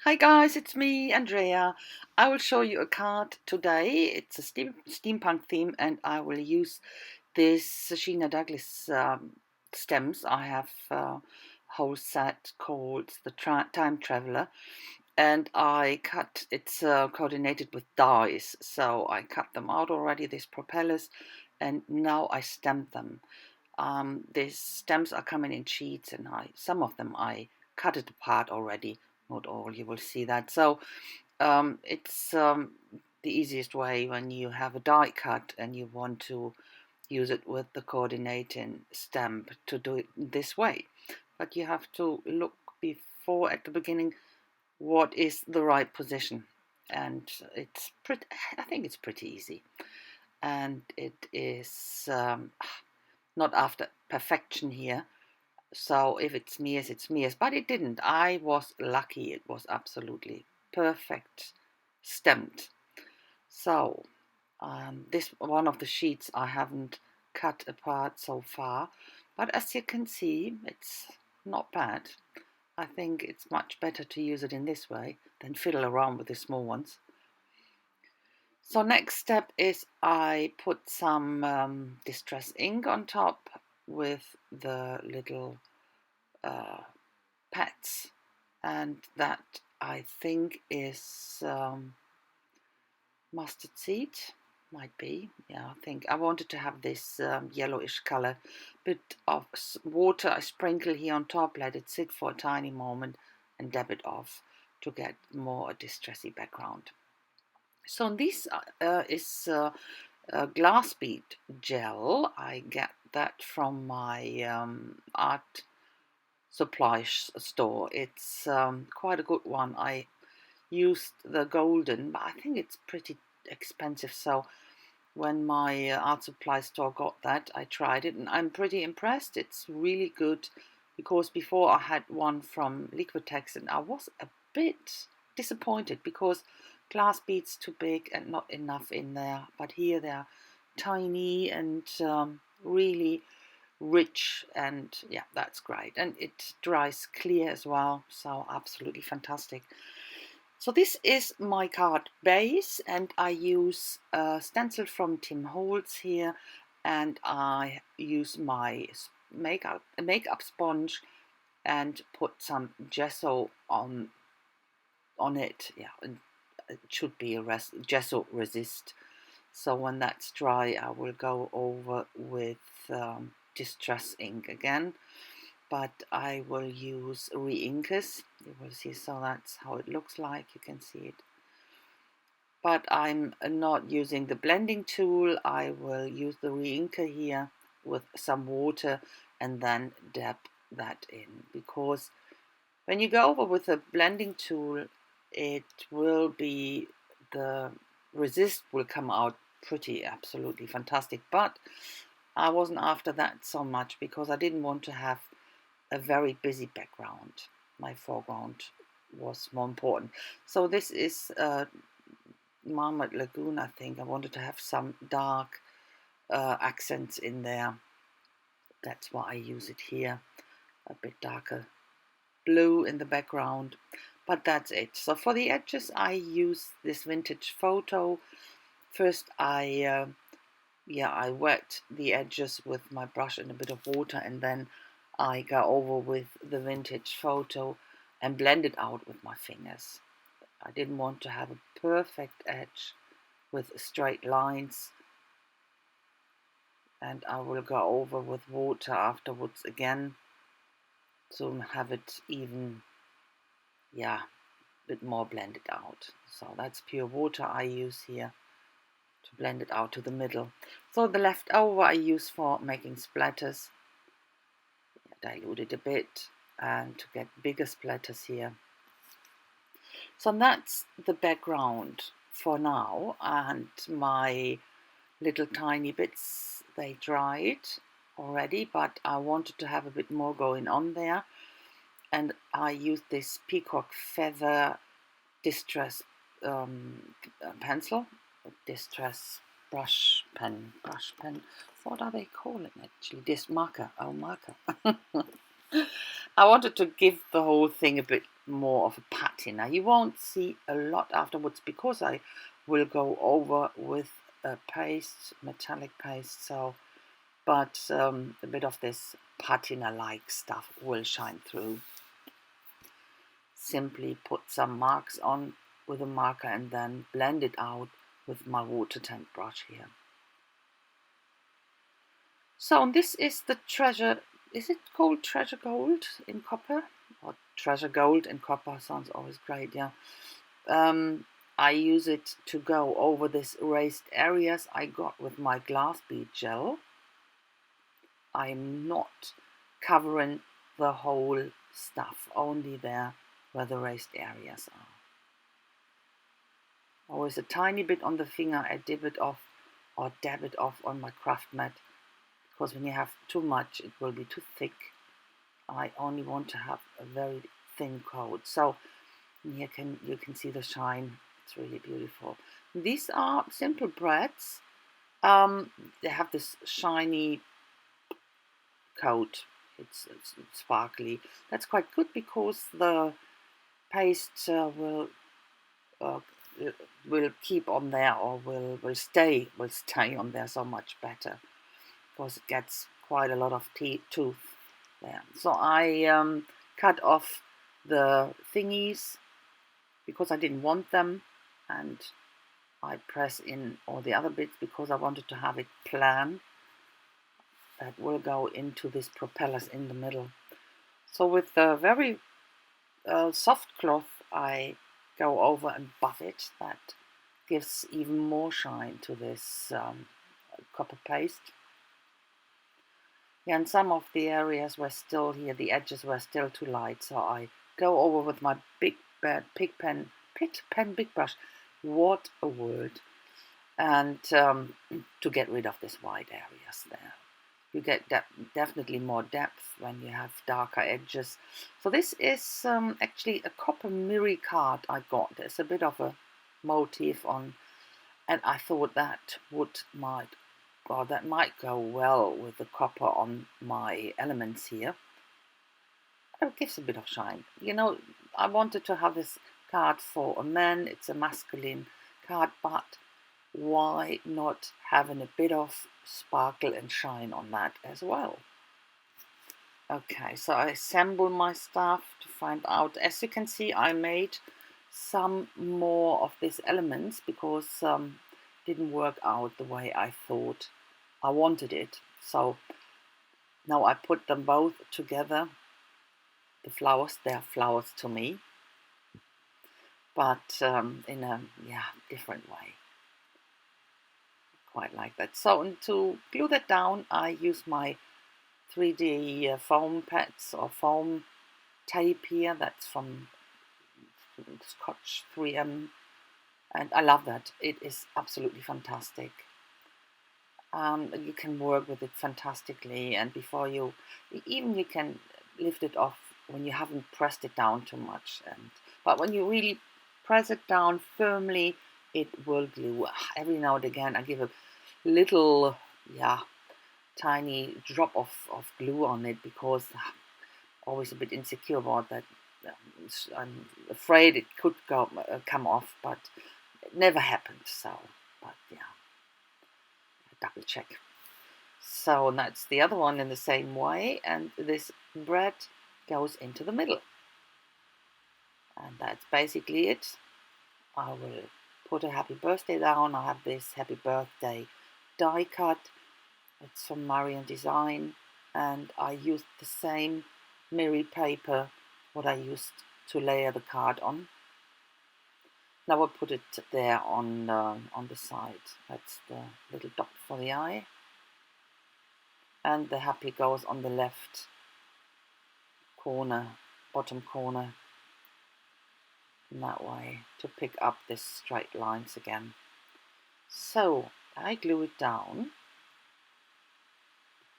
Hi guys, it's me, Andrea. I will show you a card today. It's a steampunk theme, and I will use this Sheena Douglas stems. I have a whole set called the Time Traveler, and I cut. It's coordinated with dies, so I cut them out already. These propellers, and now I stamp them. These stems are coming in sheets, and some of them I cut it apart already. Not all, you will see that. So it's the easiest way when you have a die cut and you want to use it with the coordinating stamp to do it this way. But you have to look before at the beginning what is the right position, and it's pretty. I think it's pretty easy, and it is not after perfection here. So if it smears, it smears. But it didn't. I was lucky. It was absolutely perfect stamped. So this one of the sheets I haven't cut apart so far. But as you can see, it's not bad. I think it's much better to use it in this way than fiddle around with the small ones. So next step is I put some distress ink on top with the little pads, and that I think is mustard seed, might be. Yeah, I think I wanted to have this yellowish color. Bit of water I sprinkle here on top, let it sit for a tiny moment, and dab it off to get more a distressy background. So this is glass bead gel. I get that from my art supply store. It's quite a good one. I used the golden, but I think it's pretty expensive. So when my art supply store got that, I tried it and I'm pretty impressed. It's really good because before I had one from Liquitex and I was a bit disappointed because glass beads too big and not enough in there. But here they're tiny and really rich, and yeah, that's great, and it dries clear as well, so absolutely fantastic. So this is my card base, and I use a stencil from Tim Holtz here, and I use my makeup sponge and put some gesso on it. Yeah, and it should be a gesso resist. So when that's dry, I will go over with distress ink again, but I will use re-inkers. You will see, so that's how it looks like. You can see it. But I'm not using the blending tool. I will use the re-inker here with some water and then dab that in, because when you go over with a blending tool, it will be, the resist will come out pretty absolutely fantastic. But I wasn't after that so much because I didn't want to have a very busy background. My foreground was more important. So this is Marmot Lagoon, I think. I wanted to have some dark accents in there. That's why I use it here. A bit darker blue in the background. But that's it. So for the edges, I use this vintage photo. First, I wet the edges with my brush and a bit of water, and then I go over with the vintage photo and blend it out with my fingers. I didn't want to have a perfect edge with straight lines, and I will go over with water afterwards again to have it even, yeah, a bit more blended out. So that's pure water I use here to blend it out to the middle. So the leftover I use for making splatters. Dilute it a bit and to get bigger splatters here. So that's the background for now, and my little tiny bits, they dried already, but I wanted to have a bit more going on there, and I used this peacock feather distress pencil, distress brush pen, what are they calling it actually? This marker, marker. I wanted to give the whole thing a bit more of a patina. You won't see a lot afterwards because I will go over with a paste, metallic paste, so but a bit of this patina-like stuff will shine through. Simply put some marks on with a marker and then blend it out with my water tank brush here. So this is the treasure, is it called treasure gold in copper? Or treasure gold in copper, sounds always great, yeah. I use it to go over these raised areas I got with my glass bead gel. I'm not covering the whole stuff, only there where the raised areas are. Always a tiny bit on the finger, I dip it off or dab it off on my craft mat, because when you have too much it will be too thick. I only want to have a very thin coat. So here you can see the shine. It's really beautiful. These are simple brads. They have this shiny coat. It's sparkly. That's quite good because the paste uh, will keep on there, or will stay on there so much better, because it gets quite a lot of tooth there. So I cut off the thingies because I didn't want them, and I press in all the other bits because I wanted to have it plan that will go into these propellers in the middle. So with the very soft cloth I go over and buff it. That gives even more shine to this copper paste. Yeah, and some of the areas were still here, the edges were still too light, so I go over with my big pick pen big brush. What a word! And to get rid of these white areas there. You get definitely more depth when you have darker edges. So this is actually a copper mirror card I got. There's a bit of a motif on, and I thought that might go well with the copper on my elements here. It gives a bit of shine. You know, I wanted to have this card for a man. It's a masculine card, but why not having a bit of sparkle and shine on that as well? Okay, so I assemble my stuff to find out. As you can see, I made some more of these elements because didn't work out the way I thought I wanted it. So now I put them both together. The flowers, they are flowers to me, but in a different way. Quite like that. So to glue that down, I use my 3D foam pads or foam tape here. That's from Scotch 3M, and I love that. It is absolutely fantastic. You can work with it fantastically, and before you can lift it off when you haven't pressed it down too much, but when you really press it down firmly, it will glue. Every now and again I give a little tiny drop of glue on it because I'm always a bit insecure about that. I'm afraid it could come off, but it never happened. So, but yeah, double check. So that's the other one in the same way, and this bread goes into the middle, and that's basically it. I will put a happy birthday down. I have this happy birthday die cut. It's from Marion Design, and I used the same mirror paper what I used to layer the card on. Now I'll put it there on the side. That's the little dot for the eye, and the happy goes on the left corner, bottom corner, in that way to pick up this straight lines again. So I glue it down.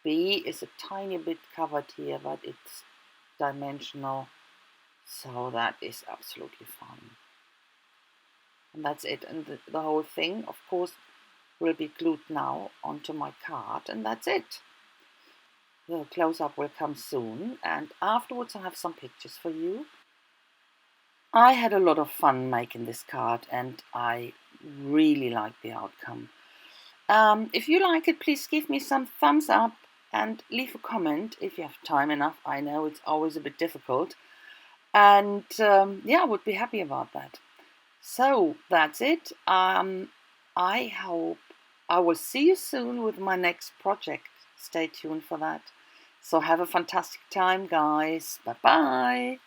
B is a tiny bit covered here, but it's dimensional, so that is absolutely fine. And that's it, and the whole thing, of course, will be glued now onto my card, and that's it. The close-up will come soon, and afterwards I have some pictures for you. I had a lot of fun making this card and I really like the outcome. If you like it, please give me some thumbs up and leave a comment if you have time enough. I know it's always a bit difficult. And yeah, I would be happy about that. So that's it. I hope I will see you soon with my next project. Stay tuned for that. So have a fantastic time, guys. Bye bye.